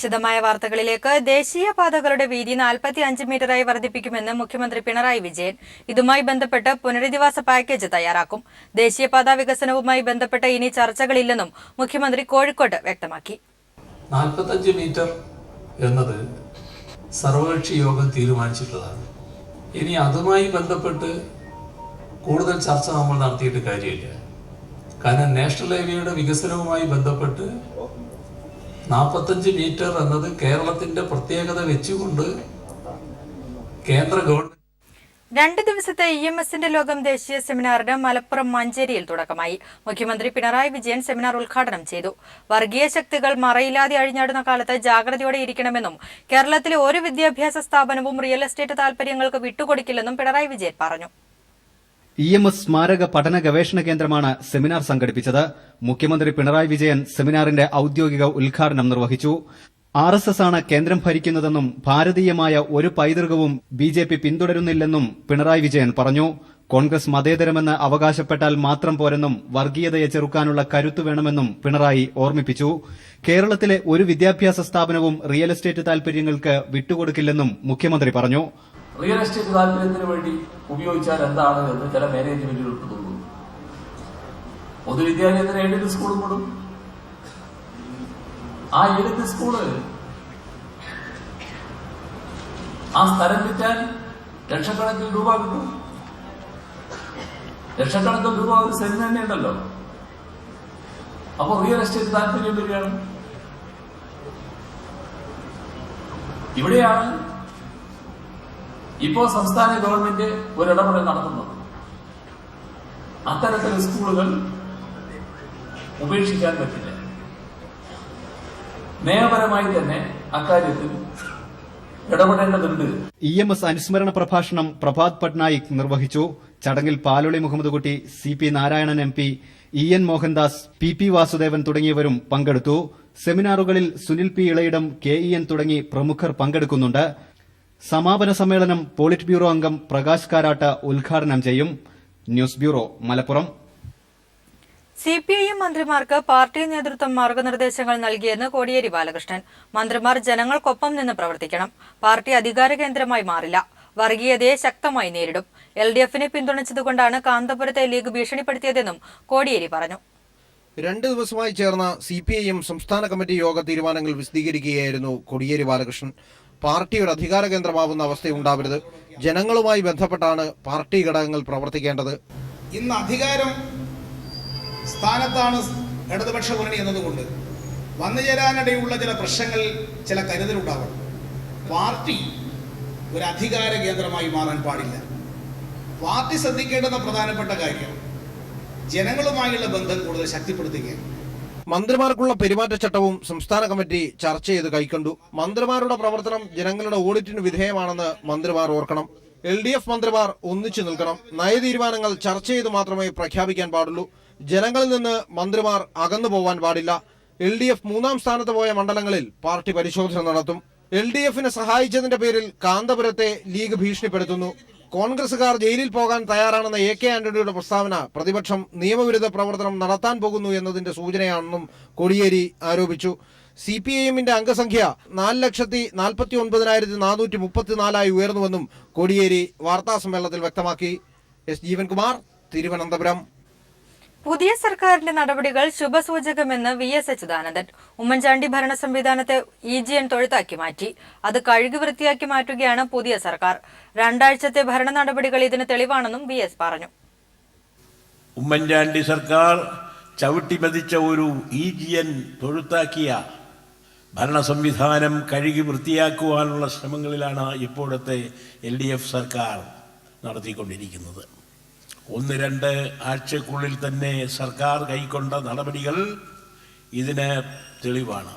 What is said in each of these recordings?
വിശദമായ വാർത്തകളിലേക്ക്. ദേശീയപാതകളുടെ വീതി 45 മീറ്ററായി വർദ്ധിപ്പിക്കുമെന്ന് മുഖ്യമന്ത്രി പിണറായി വിജയൻ. ഇതുമായി ബന്ധപ്പെട്ട് പുനരധിവാസ പാക്കേജ് തയ്യാറാക്കും. ദേശീയപാത വികസനവുമായി ബന്ധപ്പെട്ട് ഇനി ചർച്ചകളില്ലെന്നും മുഖ്യമന്ത്രി കോഴിക്കോട്ട് വ്യക്തമാക്കി. 45 മീറ്റർ എന്നത് സർവകക്ഷി യോഗം തീരുമാനിച്ചിട്ടുള്ളതാണ്. ഇനി അതുമായി ബന്ധപ്പെട്ട് കൂടുതൽ ചർച്ച നമ്മൾ നടത്തിയിട്ട് കാര്യമില്ല. കാരണം നാഷണൽ ഹൈവേയുടെ വികസനവുമായി ബന്ധപ്പെട്ട് 45 മീറ്റർ എന്നത് കേരളത്തിന്റെ പ്രത്യേകത വെച്ചുകൊണ്ട് കേന്ദ്ര ഗവൺമെന്റ് 2 ദിവസത്തെ EMSന്റെ ലോകം ദേശീയ സെമിനാറിന് മലപ്പുറം മഞ്ചേരിയിൽ തുടക്കമായി. മുഖ്യമന്ത്രി പിണറായി വിജയൻ സെമിനാർ ഉദ്ഘാടനം ചെയ്തു. വർഗീയ ശക്തികൾ മറയില്ലാതെ അഴിഞ്ഞാടുന്ന കാലത്ത് ജാഗ്രതയോടെ ഇരിക്കണമെന്നും കേരളത്തിലെ ഒരു വിദ്യാഭ്യാസ സ്ഥാപനവും റിയൽ എസ്റ്റേറ്റ് താൽപര്യങ്ങൾക്ക് വിട്ടുകൊടുക്കില്ലെന്നും പിണറായി വിജയൻ പറഞ്ഞു. EMS സ്മാരക പഠന ഗവേഷണ കേന്ദ്രമാണ് സെമിനാർ സംഘടിപ്പിച്ചത്. മുഖ്യമന്ത്രി പിണറായി വിജയൻ സെമിനാറിന്റെ ഔദ്യോഗിക ഉദ്ഘാടനം നിർവഹിച്ചു. RSS ആണ് കേന്ദ്രം ഭരിക്കുന്നതെന്നും ഭാരതീയമായ ഒരു പൈതൃകവും BJP പിന്തുടരുന്നില്ലെന്നും പിണറായി വിജയൻ പറഞ്ഞു. കോൺഗ്രസ് മതേതരമെന്ന് അവകാശപ്പെട്ടാൽ മാത്രം പോരെന്നും വർഗീയതയെ ചെറുക്കാനുള്ള കരുത്ത് വേണമെന്നും പിണറായി ഓർമ്മിപ്പിച്ചു. കേരളത്തിലെ ഒരു വിദ്യാഭ്യാസ സ്ഥാപനവും റിയൽ എസ്റ്റേറ്റ് താൽപര്യങ്ങൾക്ക് വിട്ടുകൊടുക്കില്ലെന്നും മുഖ്യമന്ത്രി പറഞ്ഞു. റിയൽ എസ്റ്റേറ്റ് താല്പര്യത്തിന് വേണ്ടി ഉപയോഗിച്ചാൽ എന്താണ് എന്ന് ചില മാനേജ്മെന്റുകൾക്ക് തോന്നുന്നു. പൊതുവിദ്യാലയത്തിന് എയ്ഡഡ് സ്കൂളും കൂടും. ആ എയ്ഡഡ് സ്കൂള് ആ സ്ഥലം വിറ്റാൽ ലക്ഷക്കണക്കിന് രൂപ കിട്ടും. ലക്ഷക്കണക്കിന് രൂപ ഒരു സെന്റിന് തന്നെ ഉണ്ടല്ലോ. അപ്പൊ റിയൽ എസ്റ്റേറ്റ് താല്പര്യം വരികയാണ്. ഇവിടെയാണ് ഇപ്പോ സംസ്ഥാന ഗവൺമെന്റ് ഒരിടപെടൽ നടത്തുന്നത്. അത്തരത്തിലുള്ള സ്കൂളുകൾ ഉപേക്ഷിക്കാൻ പറ്റില്ല. നിയമപരമായി തന്നെ അക്കാര്യത്തിൽ ഇടപെടേണ്ടതുണ്ട്. EMS അനുസ്മരണ പ്രഭാഷണം പ്രഭാത് പട്നായിക് നിർവഹിച്ചു. ചടങ്ങിൽ പാലോളി മുഹമ്മദ് കുട്ടി, CP Narayanan MP, EN Mohandas, PP Vasudevan തുടങ്ങിയവരും പങ്കെടുത്തു. സെമിനാറുകളിൽ സുനിൽ P ഇളയിടം, KEN തുടങ്ങി പ്രമുഖർ പങ്കെടുക്കുന്നുണ്ട്. സമാപന സമ്മേളനം പോളിറ്റ് ബ്യൂറോ അംഗം പ്രകാശ് കാരാട്ട് ഉദ്ഘാടനം ചെയ്യും. News bureau, Malappuram. CPIM മന്ത്രിമാർക്ക് പാർട്ടി നേതൃത്വം മാർഗനിർദ്ദേശങ്ങൾ നൽകിയെന്ന് കോടിയേരി ബാലകൃഷ്ണൻ. മന്ത്രിമാർ ജനങ്ങൾക്കൊപ്പം നിന്ന് പ്രവർത്തിക്കണം. പാർട്ടി അധികാര കേന്ദ്രമായി മാറില്ല. വർഗീയതയെ ശക്തമായി നേരിടും. LDFനെ പിന്തുണച്ചതുകൊണ്ടാണ് കാന്തപുരത്തെ ലീഗ് ഭീഷണിപ്പെടുത്തിയതെന്നും കോടിയേരി പറഞ്ഞു. 2 ദിവസമായി ചേർന്ന CPIM സംസ്ഥാന കമ്മിറ്റി യോഗ തീരുമാനങ്ങൾ വിശദീകരിക്കുകയായിരുന്നു കോടിയേരി ബാലകൃഷ്ണൻ. പാർട്ടി ഒരു അധികാര കേന്ദ്രമാവുന്ന അവസ്ഥയുണ്ടാവരുത്. ജനങ്ങളുമായി ബന്ധപ്പെട്ടാണ് പാർട്ടി ഘടകങ്ങൾ പ്രവർത്തിക്കേണ്ടത്. ഇന്ന് അധികാരം സ്ഥാനത്താണ് ഇടതുപക്ഷ മുന്നണി എന്നതുകൊണ്ട് വന്നുചേരാനിടയുള്ള ചില പ്രശ്നങ്ങളിൽ ചില കരുതലുണ്ടാവണം. പാർട്ടി ഒരു അധികാര കേന്ദ്രമായി മാറാൻ പാടില്ല. പാർട്ടി ശ്രദ്ധിക്കേണ്ടുന്ന പ്രധാനപ്പെട്ട കാര്യം ജനങ്ങളുമായുള്ള ബന്ധം കൂടുതൽ ശക്തിപ്പെടുത്തുകയാണ്. മന്ത്രിമാർക്കുള്ള പെരുമാറ്റച്ചട്ടവും സംസ്ഥാന കമ്മിറ്റി ചർച്ച ചെയ്ത് കൈക്കൊണ്ടു. മന്ത്രിമാരുടെ പ്രവർത്തനം ജനങ്ങളുടെ ഓഡിറ്റിന് വിധേയമാണെന്ന് മന്ത്രിമാർ ഓർക്കണം. LDF മന്ത്രിമാർ ഒന്നിച്ചു നിൽക്കണം. നയതീരുമാനങ്ങൾ ചർച്ച ചെയ്ത് മാത്രമേ പ്രഖ്യാപിക്കാൻ പാടുള്ളൂ. ജനങ്ങളിൽ നിന്ന് മന്ത്രിമാർ അകന്നു പോവാൻ പാടില്ല. LDF 3ാം സ്ഥാനത്ത് പോയ മണ്ഡലങ്ങളിൽ പാർട്ടി പരിശോധന നടത്തും. LDFനെ സഹായിച്ചതിന്റെ പേരിൽ കാന്തപുരത്തെ ലീഗ് ഭീഷണിപ്പെടുത്തുന്നു. കോൺഗ്രസുകാർ ജയിലിൽ പോകാൻ തയ്യാറാണെന്ന AK ആന്റണിയുടെ പ്രസ്താവന പ്രതിപക്ഷം നിയമവിരുദ്ധ പ്രവർത്തനം നടത്താൻ പോകുന്നു എന്നതിന്റെ സൂചനയാണെന്നും കോടിയേരി ആരോപിച്ചു. CPIMന്റെ അംഗസംഖ്യ 4,49,434 ഉയർന്നുവെന്നും കോടിയേരി വാർത്താസമ്മേളനത്തിൽ വ്യക്തമാക്കി. S. ജീവൻകുമാർ, തിരുവനന്തപുരം. പുതിയ സർക്കാരിന്റെ നടപടികൾ ശുഭസൂചകമെന്ന് VS അച്യുതാനന്ദൻ. ഉമ്മൻചാണ്ടി ഭരണ സംവിധാനത്തെ EGN തൊഴുത്താക്കി മാറ്റി. അത് കഴുകി വൃത്തിയാക്കി മാറ്റുകയാണ് പുതിയ സർക്കാർ. 2 ആഴ്ചത്തെ ഭരണ നടപടികൾ ഇതിന് തെളിവാണെന്നും VS പറഞ്ഞു. ഉമ്മൻചാണ്ടി സർക്കാർ ചവിട്ടിമതിച്ച ഒരു EGN തൊഴുത്താക്കിയ ഭരണ സംവിധാനം കഴുകി വൃത്തിയാക്കുവാനുള്ള ശ്രമങ്ങളിലാണ് ഇപ്പോഴത്തെ LDF സർക്കാർ നടത്തിക്കൊണ്ടിരിക്കുന്നത്. 1-2 ആഴ്ചക്കുള്ളിൽ തന്നെ സർക്കാർ കൈക്കൊണ്ട നടപടികൾ ഇതിന് തെളിവാണ്.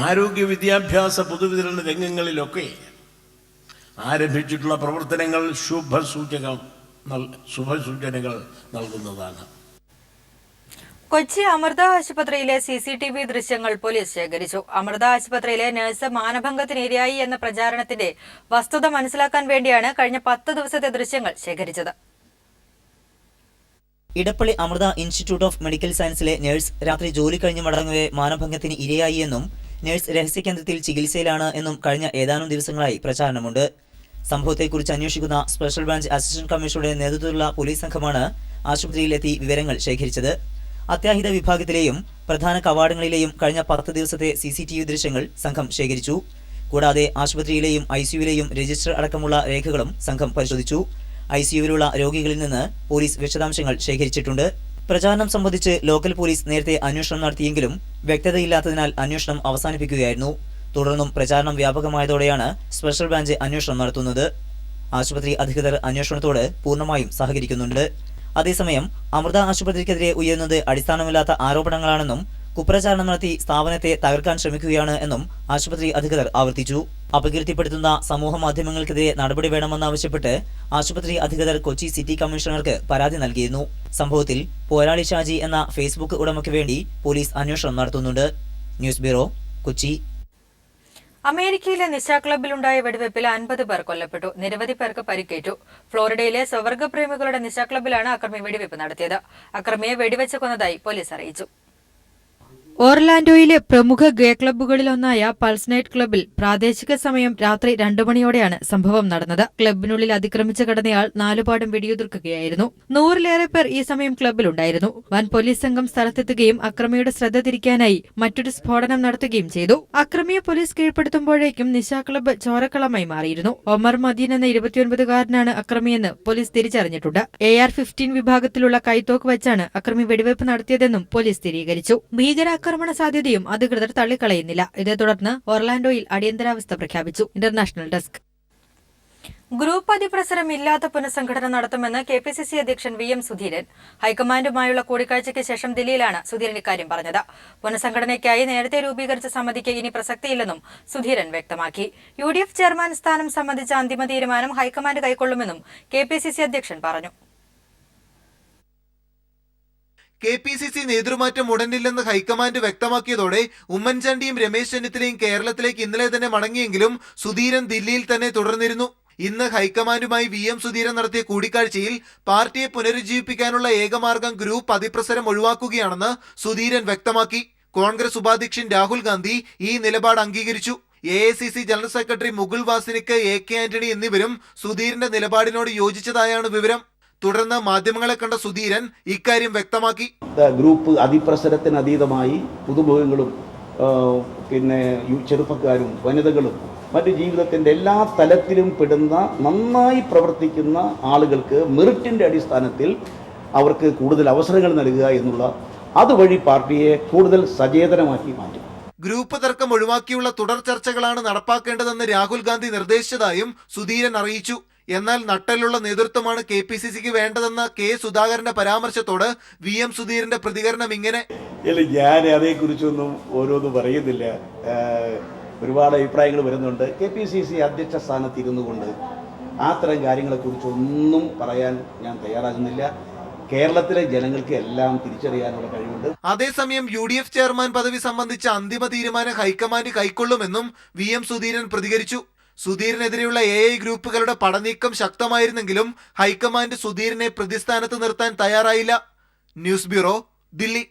ആരോഗ്യ വിദ്യാഭ്യാസ പൊതുവിതരണ രംഗങ്ങളിലൊക്കെ ആരംഭിച്ചിട്ടുള്ള പ്രവർത്തനങ്ങൾ ശുഭസൂചനകൾ നൽകുന്നതാണ്. കൊച്ചി അമൃത ആശുപത്രിയിലെ CCTV ദൃശ്യങ്ങൾ പോലീസ് ശേഖരിച്ചു. അമൃത ആശുപത്രിയിലെ നഴ്സ് മാനഭംഗത്തിനിരയായി എന്ന പ്രചാരണത്തിന്റെ വസ്തുത മനസ്സിലാക്കാൻ വേണ്ടിയാണ് കഴിഞ്ഞ 10 ദിവസത്തെ ദൃശ്യങ്ങൾ ശേഖരിച്ചത്. Edappally Amrita institute of medical സയൻസിലെ നഴ്സ് രാത്രി ജോലി കഴിഞ്ഞ് മടങ്ങവെ മാനഭംഗത്തിന് ഇരയായി എന്നും നഴ്സ് രഹസ്യകേന്ദ്രത്തിൽ ചികിത്സയിലാണ് എന്നും കഴിഞ്ഞ ഏതാനും ദിവസങ്ങളായി പ്രചാരണമുണ്ട്. സംഭവത്തെക്കുറിച്ച് അന്വേഷിക്കുന്ന സ്പെഷ്യൽ ബ്രാഞ്ച് അസിസ്റ്റന്റ് കമ്മീഷണറുടെ നേതൃത്വത്തിലുള്ള പോലീസ് സംഘമാണ് ആശുപത്രിയിലെത്തി വിവരങ്ങൾ ശേഖരിച്ചത്. അത്യാഹിത വിഭാഗത്തിലെയും പ്രധാന കവാടങ്ങളിലെയും കഴിഞ്ഞ 10 ദിവസത്തെ CCTV ദൃശ്യങ്ങൾ സംഘം ശേഖരിച്ചു. കൂടാതെ ആശുപത്രിയിലെയും ICUവിലെയും രജിസ്റ്റർ അടക്കമുള്ള രേഖകളും സംഘം പരിശോധിച്ചു. ICUവിലുള്ള രോഗികളിൽ നിന്ന് പോലീസ് വിശദാംശങ്ങൾ ശേഖരിച്ചിട്ടുണ്ട്. പ്രചാരണം സംബന്ധിച്ച് ലോക്കൽ പോലീസ് നേരത്തെ അന്വേഷണം നടത്തിയെങ്കിലും വ്യക്തതയില്ലാത്തതിനാൽ അന്വേഷണം അവസാനിപ്പിക്കുകയായിരുന്നു. തുടർന്നും പ്രചാരണം വ്യാപകമായതോടെയാണ് സ്പെഷ്യൽ ബ്രാഞ്ച് അന്വേഷണം നടത്തുന്നത്. ആശുപത്രി അധികൃതർ അന്വേഷണത്തോട് പൂർണ്ണമായും സഹകരിക്കുന്നുണ്ട്. അതേസമയം അമൃത ആശുപത്രിക്കെതിരെ ഉയരുന്നത് അടിസ്ഥാനമില്ലാത്ത ആരോപണങ്ങളാണെന്നും കുപ്രചാരണം നടത്തി സ്ഥാപനത്തെ തകർക്കാൻ ശ്രമിക്കുകയാണ് എന്നും ആശുപത്രി അധികൃതർ ആവർത്തിച്ചു. അപകീർത്തിപ്പെടുത്തുന്ന സമൂഹ മാധ്യമങ്ങൾക്കെതിരെ നടപടി വേണമെന്നാവശ്യപ്പെട്ട് ആശുപത്രി അധികൃതർ കൊച്ചി സിറ്റി കമ്മീഷണർക്ക് പരാതി നൽകിയിരുന്നു. സംഭവത്തിൽ പോരാളി ഷാജി എന്ന ഫേസ്ബുക്ക് ഉടമയ്ക്ക് വേണ്ടി പോലീസ് അന്വേഷണം നടത്തുന്നുണ്ട്. News bureau, Kochi. അമേരിക്കയിലെ നിശാ ക്ലബ്ബിലുണ്ടായ വെടിവെപ്പിൽ 50 പേർ കൊല്ലപ്പെട്ടു. നിരവധി പേർക്ക് പരിക്കേറ്റു. ഫ്ലോറിഡയിലെ സ്വവർഗപ്രേമികളുടെ നിശാ ക്ലബ്ബിലാണ് അക്രമി വെടിവെപ്പ് നടത്തിയത്. അക്രമിയെ വെടിവെച്ച് കൊന്നതായി പോലീസ് അറിയിച്ചു. ഓർലാൻഡോയിലെ പ്രമുഖ ഗേ ക്ലബ്ബുകളിലൊന്നായ പൾസ് നൈറ്റ് ക്ലബ്ബിൽ പ്രാദേശിക സമയം രാത്രി 2 മണിയോടെയാണ് സംഭവം നടന്നത്. ക്ലബ്ബിനുള്ളിൽ അതിക്രമിച്ച് കടന്നയാൾ 4 പാടും വെടിയുതിർക്കുകയായിരുന്നു. 100-ലേറെ പേർ ഈ സമയം ക്ലബ്ബിലുണ്ടായിരുന്നു. വൻ പോലീസ് സംഘം സ്ഥലത്തെത്തുകയും അക്രമിയുടെ ശ്രദ്ധ തിരിക്കാനായി മറ്റൊരു സ്ഫോടനം നടത്തുകയും ചെയ്തു. അക്രമിയെ പോലീസ് കീഴ്പ്പെടുത്തുമ്പോഴേക്കും നിശാ ക്ലബ്ബ് ചോരക്കളമായി മാറിയിരുന്നു. ഒമർ മദീൻ എന്ന 29-കാരനാണ് അക്രമിയെന്ന് പോലീസ് തിരിച്ചറിഞ്ഞിട്ടുണ്ട്. AR-15 വിഭാഗത്തിലുള്ള കൈത്തോക്ക് വെച്ചാണ് അക്രമി വെടിവെപ്പ് നടത്തിയതെന്നും പോലീസ് സ്ഥിരീകരിച്ചു. ആക്രമണ സാധ്യതയും അധികൃതർ തള്ളിക്കളയുന്നില്ല. ഇതേ തുടർന്ന് ഓർലാൻഡോയിൽ അടിയന്തരാവസ്ഥ പ്രഖ്യാപിച്ചു. International desk. ഗ്രൂപ്പ് അതിപ്രസരം ഇല്ലാത്ത പുനഃസംഘടന നടത്തുമെന്ന് KPCC അധ്യക്ഷൻ VM സുധീരൻ. ഹൈക്കമാൻഡുമായുള്ള കൂടിക്കാഴ്ചയ്ക്ക് ശേഷം ദില്ലിയിലാണ് സുധീരൻ ഇക്കാര്യം പറഞ്ഞത്. പുനഃസംഘടനയ്ക്കായി നേരത്തെ രൂപീകരിച്ച സമിതിക്ക് ഇനി പ്രസക്തിയില്ലെന്നും സുധീരൻ വ്യക്തമാക്കി. UDF ചെയർമാൻ സ്ഥാനം സംബന്ധിച്ച അന്തിമ തീരുമാനം ഹൈക്കമാൻഡ് കൈക്കൊള്ളുമെന്നും KPCC അധ്യക്ഷൻ പറഞ്ഞു. KPCC നേതൃമാറ്റം ഉടനില്ലെന്ന് ഹൈക്കമാൻഡ് വ്യക്തമാക്കിയതോടെ ഉമ്മൻചാണ്ടിയും രമേശ് ചെന്നിത്തലയും കേരളത്തിലേക്ക് ഇന്നലെ തന്നെ മടങ്ങിയെങ്കിലും സുധീരൻ ദില്ലിയിൽ തന്നെ തുടർന്നിരുന്നു. ഇന്ന് ഹൈക്കമാൻഡുമായി VM സുധീരൻ നടത്തിയ കൂടിക്കാഴ്ചയിൽ പാർട്ടിയെ പുനരുജ്ജീവിപ്പിക്കാനുള്ള ഏകമാർഗം ഗ്രൂപ്പ് അതിപ്രസരം ഒഴിവാക്കുകയാണെന്ന് സുധീരൻ വ്യക്തമാക്കി. കോൺഗ്രസ് ഉപാധ്യക്ഷൻ രാഹുൽ ഗാന്ധി ഈ നിലപാട് അംഗീകരിച്ചു. AICC general secretary Mukul Wasnik, AK Antony എന്നിവരും സുധീരന്റെ നിലപാടിനോട് യോജിച്ചതായാണ് വിവരം. തുടർന്ന് മാധ്യമങ്ങളെ കണ്ട സുധീരൻ ഇക്കാര്യം വ്യക്തമാക്കി. ഗ്രൂപ്പ് അതിപ്രസരത്തിന് അതീതമായി പുതുമുഖങ്ങളും പിന്നെ ചെറുപ്പക്കാരും വനിതകളും മറ്റു ജീവിതത്തിൻ്റെ എല്ലാ തലത്തിലും പെടുന്ന നന്നായി പ്രവർത്തിക്കുന്ന ആളുകൾക്ക് മെറിറ്റിൻ്റെ അടിസ്ഥാനത്തിൽ അവർക്ക് കൂടുതൽ അവസരങ്ങൾ നൽകുക എന്നുള്ള അതുവഴി പാർട്ടിയെ കൂടുതൽ സചേതനമാക്കി മാറ്റും. ഗ്രൂപ്പ് തർക്കം ഒഴിവാക്കിയുള്ള തുടർ ചർച്ചകളാണ് നടപ്പാക്കേണ്ടതെന്ന് രാഹുൽ ഗാന്ധി നിർദ്ദേശിച്ചതായും സുധീരൻ അറിയിച്ചു. എന്നാൽ നട്ടലുള്ള നേതൃത്വമാണ് KPCCക്ക് വേണ്ടതെന്ന K സുധാകരന്റെ പരാമർശത്തോട് VM സുധീരന്റെ പ്രതികരണം ഇങ്ങനെ. ഞാൻ അതേക്കുറിച്ചൊന്നും ഓരോന്നും പറയുന്നില്ല. ഒരുപാട് അഭിപ്രായങ്ങൾ വരുന്നുണ്ട്. KPCC അധ്യക്ഷ സ്ഥാനത്ത് ഇരുന്നു കൊണ്ട് അത്തരം കാര്യങ്ങളെക്കുറിച്ചൊന്നും പറയാൻ ഞാൻ തയ്യാറാകുന്നില്ല. കേരളത്തിലെ ജനങ്ങൾക്ക് എല്ലാം തിരിച്ചറിയാനുള്ള കഴിവുണ്ട്. അതേസമയം UDF ചെയർമാൻ പദവി സംബന്ധിച്ച അന്തിമ തീരുമാനം ഹൈക്കമാൻഡ് കൈക്കൊള്ളുമെന്നും VM സുധീരൻ പ്രതികരിച്ചു. സുധീരനെതിരെയുള്ള AI ഗ്രൂപ്പുകളുടെ പടനീക്കം ശക്തമായിരുന്നെങ്കിലും ഹൈക്കമാൻഡ് സുധീരനെ പ്രതിസ്ഥാനത്ത് നിർത്താൻ തയ്യാറായില്ല. News bureau, Delhi.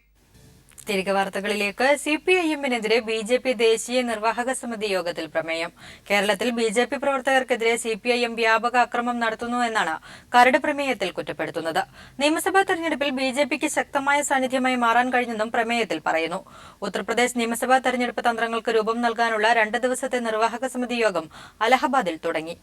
തിരികെ വാർത്തകളിലേക്ക്. CPIM-നെതിരെ BJP ദേശീയ നിർവാഹക സമിതി യോഗത്തിൽ പ്രമേയം. കേരളത്തിൽ BJP പ്രവർത്തകർക്കെതിരെ CPIM വ്യാപക അക്രമം നടത്തുന്നുവെന്നാണ് കരട് പ്രമേയത്തിൽ കുറ്റപ്പെടുത്തുന്നത്. നിയമസഭാ തെരഞ്ഞെടുപ്പിൽ BJPക്ക് ശക്തമായ സാന്നിധ്യമായി മാറാൻ കഴിഞ്ഞെന്നും പ്രമേയത്തിൽ പറയുന്നു. ഉത്തർപ്രദേശ് നിയമസഭാ തെരഞ്ഞെടുപ്പ് തന്ത്രങ്ങൾക്ക് രൂപം നൽകാനുള്ള 2 ദിവസത്തെ നിർവാഹക സമിതി യോഗം അലഹബാദിൽ തുടങ്ങി.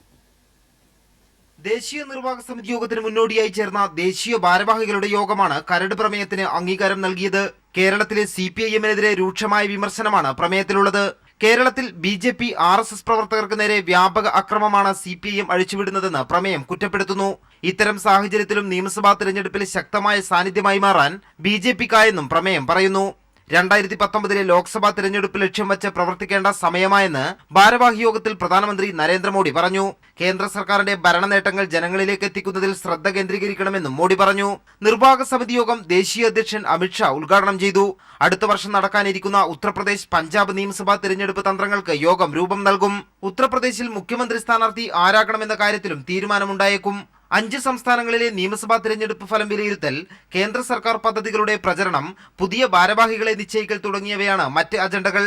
ദേശീയ നിർവാഹക സമിതി യോഗത്തിന് മുന്നോടിയായി ചേർന്ന ദേശീയ ഭാരവാഹികളുടെ യോഗമാണ് കരട് പ്രമേയത്തിന് അംഗീകാരം നൽകിയത്. കേരളത്തിലെ CPIM-നെതിരെ രൂക്ഷമായ വിമർശനമാണ് പ്രമേയത്തിലുള്ളത്. കേരളത്തിൽ BJP RSS പ്രവർത്തകർക്ക് നേരെ വ്യാപക അക്രമമാണ് CPIM അഴിച്ചുവിടുന്നതെന്ന് പ്രമേയം കുറ്റപ്പെടുത്തുന്നു. ഇത്തരം സാഹചര്യത്തിലും നിയമസഭാ തെരഞ്ഞെടുപ്പിൽ ശക്തമായ സാന്നിധ്യമായി മാറാൻ BJPക്കായെന്നും പ്രമേയം പറയുന്നു. 2019 ലോക്സഭാ തെരഞ്ഞെടുപ്പ് ലക്ഷ്യം വെച്ച് പ്രവർത്തിക്കേണ്ട സമയമായെന്ന് ഭാരവാഹി യോഗത്തിൽ പ്രധാനമന്ത്രി നരേന്ദ്രമോദി പറഞ്ഞു. കേന്ദ്ര സർക്കാരിന്റെ ഭരണ നേട്ടങ്ങൾ ജനങ്ങളിലേക്ക് എത്തിക്കുന്നതിൽ ശ്രദ്ധ കേന്ദ്രീകരിക്കണമെന്നും മോദി പറഞ്ഞു. നിർവാഹക സമിതി യോഗം ദേശീയ അധ്യക്ഷൻ അമിത്ഷാ ഉദ്ഘാടനം ചെയ്തു. അടുത്ത വർഷം നടക്കാനിരിക്കുന്ന ഉത്തർപ്രദേശ്, പഞ്ചാബ് നിയമസഭാ തെരഞ്ഞെടുപ്പ് തന്ത്രങ്ങൾക്ക് യോഗം രൂപം നൽകും. ഉത്തർപ്രദേശിൽ മുഖ്യമന്ത്രി സ്ഥാനാർത്ഥി ആരാകണമെന്ന കാര്യത്തിലും തീരുമാനമുണ്ടായേക്കും. 5 സംസ്ഥാനങ്ങളിലെ നിയമസഭാ തിരഞ്ഞെടുപ്പ് ഫലം വിലയിരുത്തൽ, കേന്ദ്ര സർക്കാർ പദ്ധതികളുടെ പ്രചരണം, പുതിയ ഭാരവാഹികളെ നിശ്ചയിക്കൽ തുടങ്ങിയവയാണ് മറ്റ് അജണ്ടകൾ.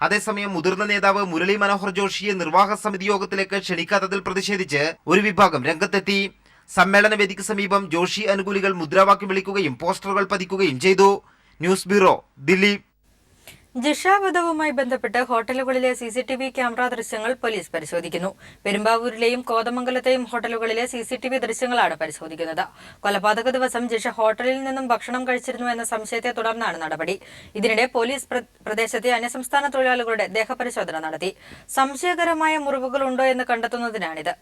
അതേസമയം മുതിർന്ന നേതാവ് മുരളി മനോഹർ ജോഷിയെ നിർവാഹക സമിതി യോഗത്തിലേക്ക് ക്ഷണിക്കാത്തതിൽ പ്രതിഷേധിച്ച് ഒരു വിഭാഗം രംഗത്തെത്തി. സമ്മേളന വേദിക്ക് സമീപം ജോഷി അനുകൂലികൾ മുദ്രാവാക്യം വിളിക്കുകയും പോസ്റ്ററുകൾ പതിക്കുകയും ചെയ്തു. News bureau, Delhi. ജിഷ വധവുമായി ബന്ധപ്പെട്ട് ഹോട്ടലുകളിലെ CCTV ക്യാമറ ദൃശ്യങ്ങൾ പോലീസ് പരിശോധിക്കുന്നു. പെരുമ്പാവൂരിലെയും കോതമംഗലത്തെയും ഹോട്ടലുകളിലെ CCTV ദൃശ്യങ്ങളാണ് പരിശോധിക്കുന്നത്. കൊലപാതക ദിവസം ജിഷ ഹോട്ടലിൽ നിന്നും ഭക്ഷണം കഴിച്ചിരുന്നു എന്ന സംശയത്തെ തുടർന്നാണ് നടപടി. ഇതിനിടെ പോലീസ് പ്രദേശത്തെ അന്യസംസ്ഥാന തൊഴിലാളികളുടെ ദേഹപരിശോധന നടത്തി. സംശയകരമായ മുറിവുകളുണ്ടോ എന്ന് കണ്ടെത്തുന്നതിനാണിത്.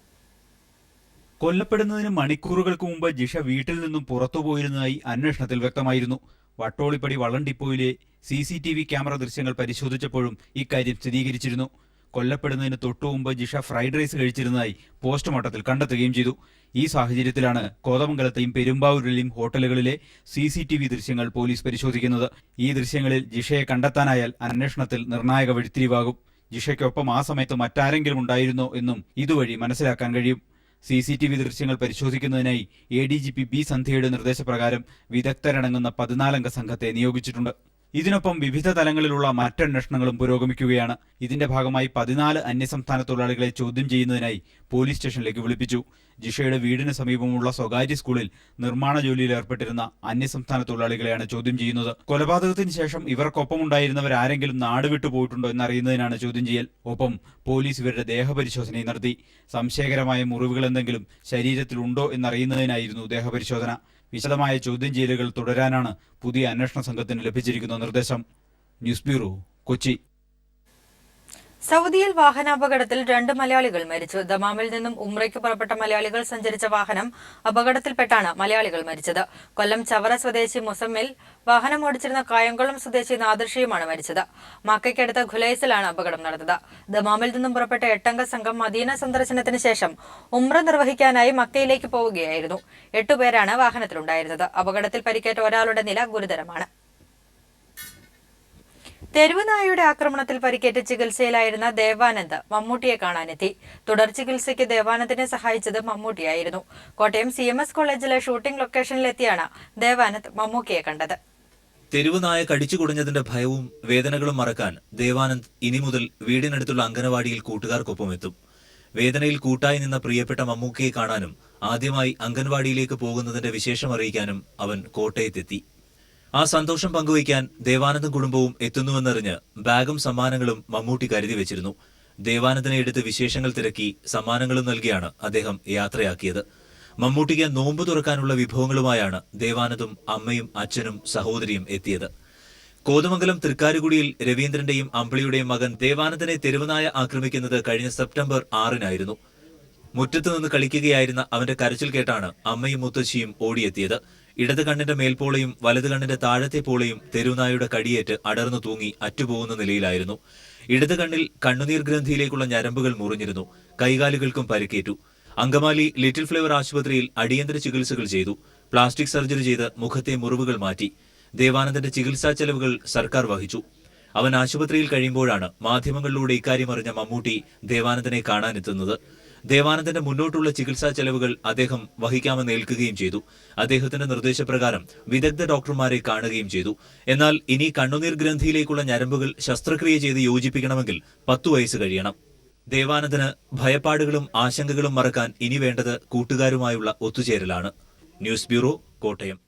കൊല്ലപ്പെടുന്നതിന് മണിക്കൂറുകൾക്ക് മുമ്പ് ജിഷ വീട്ടിൽ നിന്നും പുറത്തുപോയിരുന്നതായി അന്വേഷണത്തിൽ വ്യക്തമായിരുന്നു. വട്ടോളിപ്പടി വള്ളം ഡിപ്പോയിലെ CCTV ക്യാമറ ദൃശ്യങ്ങൾ പരിശോധിച്ചപ്പോഴും ഇക്കാര്യം സ്ഥിരീകരിച്ചിരുന്നു. കൊല്ലപ്പെടുന്നതിന് തൊട്ടുമുമ്പ് ജിഷ ഫ്രൈഡ് റൈസ് കഴിച്ചിരുന്നതായി പോസ്റ്റ്മോർട്ടത്തിൽ കണ്ടെത്തുകയും ചെയ്തു. ഈ സാഹചര്യത്തിലാണ് കോതമംഗലത്തെയും പെരുമ്പാവൂരിലെയും ഹോട്ടലുകളിലെ CCTV ദൃശ്യങ്ങൾ പോലീസ് പരിശോധിക്കുന്നത്. ഈ ദൃശ്യങ്ങളിൽ ജിഷയെ കണ്ടെത്താനായാൽ അന്വേഷണത്തിൽ നിർണായക വഴിത്തിരിവാകും. ജിഷയ്ക്കൊപ്പം ആ സമയത്ത് മറ്റാരെങ്കിലും ഉണ്ടായിരുന്നോ എന്നും ഇതുവഴി മനസ്സിലാക്കാൻ കഴിയും. CCTV ദൃശ്യങ്ങൾ പരിശോധിക്കുന്നതിനായി ADGP B സന്ധ്യയുടെ നിർദ്ദേശപ്രകാരം വിദഗ്ധരടങ്ങുന്ന 14 അംഗ സംഘത്തെ നിയോഗിച്ചിട്ടുണ്ട്. ഇതിനൊപ്പം വിവിധ തലങ്ങളിലുള്ള മറ്റന്വേഷണങ്ങളും പുരോഗമിക്കുകയാണ്. ഇതിന്റെ ഭാഗമായി 14 അന്യസംസ്ഥാന തൊഴിലാളികളെ ചോദ്യം ചെയ്യുന്നതിനായി പോലീസ് സ്റ്റേഷനിലേക്ക് വിളിപ്പിച്ചു. ജിഷയുടെ വീടിന് സമീപമുള്ള സ്വകാര്യ സ്കൂളിൽ നിർമ്മാണ ജോലിയിൽ ഏർപ്പെട്ടിരുന്ന അന്യസംസ്ഥാന തൊഴിലാളികളെയാണ് ചോദ്യം ചെയ്യുന്നത്. കൊലപാതകത്തിന് ശേഷം ഇവർക്കൊപ്പമുണ്ടായിരുന്നവരാരെങ്കിലും നാടുവിട്ടു പോയിട്ടുണ്ടോ എന്നറിയുന്നതിനാണ് ചോദ്യം ചെയ്യൽ. ഒപ്പം പോലീസ് ഇവരുടെ ദേഹപരിശോധനയും നടത്തി. സംശയകരമായ മുറിവുകൾ എന്തെങ്കിലും ശരീരത്തിലുണ്ടോ എന്നറിയുന്നതിനായിരുന്നു ദേഹപരിശോധന. വിശദമായ ചോദ്യം ചെയ്യലുകൾ തുടരാനാണ് പുതിയ അന്വേഷണ സംഘത്തിന് ലഭിച്ചിരിക്കുന്ന നിർദ്ദേശം. News bureau, Kochi. സൗദിയിൽ വാഹനാപകടത്തിൽ 2 മലയാളികൾ മരിച്ചു. ദമാമിൽ നിന്നും ഉംറയ്ക്ക് പുറപ്പെട്ട മലയാളികൾ സഞ്ചരിച്ച വാഹനം അപകടത്തിൽപ്പെട്ടാണ് മലയാളികൾ മരിച്ചത്. കൊല്ലം ചവറ സ്വദേശി മുസമ്മിൽ, വാഹനം ഓടിച്ചിരുന്ന കായംകുളം സ്വദേശി നാദർഷിയുമാണ് മരിച്ചത്. മക്കയ്ക്കടുത്ത ഖുലൈസിലാണ് അപകടം നടന്നത്. ദമാമിൽ നിന്നും പുറപ്പെട്ട 8 അംഗ സംഘം മദീന സന്ദർശനത്തിന് ശേഷം ഉംറ നിർവഹിക്കാനായി മക്കയിലേക്ക് പോവുകയായിരുന്നു. 8 പേരാണ് വാഹനത്തിലുണ്ടായിരുന്നത്. അപകടത്തിൽ പരിക്കേറ്റ ഒരാളുടെ നില ഗുരുതരമാണ്. തെരുവുനായയുടെ ആക്രമണത്തിൽ പരിക്കേറ്റ് ചികിത്സയിലായിരുന്ന ദേവാനന്ദ് മമ്മൂട്ടിയെ കാണാനെത്തി. തുടർ ചികിത്സയ്ക്ക് ദേവാനന്ദിനെ സഹായിച്ചത് മമ്മൂട്ടിയായിരുന്നു. കോട്ടയം CMS കോളേജിലെ ഷൂട്ടിംഗ് ലൊക്കേഷനിലെത്തിയാണ് ദേവാനന്ദ് മമ്മൂട്ടിയെ കണ്ടത്. തെരുവുനായ കടിച്ചു കുടഞ്ഞതിന്റെ ഭയവും വേദനകളും മറക്കാൻ ദേവാനന്ദ് ഇനി മുതൽ വീടിനടുത്തുള്ള അംഗനവാടിയിൽ കൂട്ടുകാർക്കൊപ്പം എത്തും. വേദനയിൽ കൂട്ടായി നിന്ന പ്രിയപ്പെട്ട മമ്മൂക്കയെ കാണാനും ആദ്യമായി അംഗൻവാടിയിലേക്ക് പോകുന്നതിന്റെ വിശേഷം അറിയിക്കാനും അവൻ കോട്ടയത്തെത്തി. ആ സന്തോഷം പങ്കുവയ്ക്കാൻ ദേവാനന്ദും കുടുംബവും എത്തുന്നുവെന്നറിഞ്ഞ് ബാഗും സമ്മാനങ്ങളും മമ്മൂട്ടി കരുതി വെച്ചിരുന്നു. ദേവാനന്ദനെ എടുത്ത് വിശേഷങ്ങൾ തിരക്കി സമ്മാനങ്ങളും നൽകിയാണ് അദ്ദേഹം യാത്രയാക്കിയത്. മമ്മൂട്ടിക്ക് നോമ്പ് തുറക്കാനുള്ള വിഭവങ്ങളുമായാണ് ദേവാനന്ദും അമ്മയും അച്ഛനും സഹോദരിയും എത്തിയത്. കോതമംഗലം തൃക്കാരുകുടിയിൽ രവീന്ദ്രന്റെയും അമ്പിളിയുടെയും മകൻ ദേവാനന്ദനെ തെരുവുനായ ആക്രമിക്കുന്നത് കഴിഞ്ഞ സെപ്റ്റംബർ 6-നായിരുന്നു. മുറ്റത്ത് നിന്ന് കളിക്കുകയായിരുന്ന അവന്റെ കരച്ചിൽ കേട്ടാണ് അമ്മയും മുത്തശ്ശിയും ഓടിയെത്തിയത്. ഇടത് കണ്ണിന്റെ മേൽപോളയും വലത് കണ്ണിന്റെ താഴത്തെ പോളയും തെരുവുനായുടെ കടിയേറ്റ് അടർന്നു തൂങ്ങി അറ്റുപോകുന്ന നിലയിലായിരുന്നു. ഇടത് കണ്ണിൽ കണ്ണുനീർ ഗ്രന്ഥിയിലേക്കുള്ള ഞരമ്പുകൾ മുറിഞ്ഞിരുന്നു. കൈകാലുകൾക്കും പരിക്കേറ്റു. അങ്കമാലി ലിറ്റിൽ ഫ്ലവർ ആശുപത്രിയിൽ അടിയന്തര ചികിത്സകൾ ചെയ്തു. പ്ലാസ്റ്റിക് സർജറി ചെയ്ത് മുഖത്തെ മുറിവുകൾ മാറ്റി. ദേവാനന്ദന്റെ ചികിത്സാ ചെലവുകൾ സർക്കാർ വഹിച്ചു. അവൻ ആശുപത്രിയിൽ കഴിയുമ്പോഴാണ് മാധ്യമങ്ങളിലൂടെ ഇക്കാര്യം അറിഞ്ഞ മമ്മൂട്ടി ദേവാനന്ദനെ കാണാനെത്തുന്നത്. ദേവാനന്ദന്റെ മുന്നോട്ടുള്ള ചികിത്സാ ചെലവുകൾ അദ്ദേഹം വഹിക്കാമെന്ന് ഏൽക്കുകയും ചെയ്തു. അദ്ദേഹത്തിന്റെ നിർദ്ദേശപ്രകാരം വിദഗ്ധ ഡോക്ടർമാരെ കാണുകയും ചെയ്തു. എന്നാൽ ഇനി കണ്ണുനീർ ഗ്രന്ഥിയിലേക്കുള്ള ഞരമ്പുകൾ ശസ്ത്രക്രിയ ചെയ്ത് യോജിപ്പിക്കണമെങ്കിൽ 10 വയസ്സ് കഴിയണം. ദേവാനന്ദന് ഭയപ്പാടുകളും ആശങ്കകളും മറക്കാൻ ഇനി വേണ്ടത് കൂട്ടുകാരുമായുള്ള ഒത്തുചേരലാണ്. News bureau, Kottayam.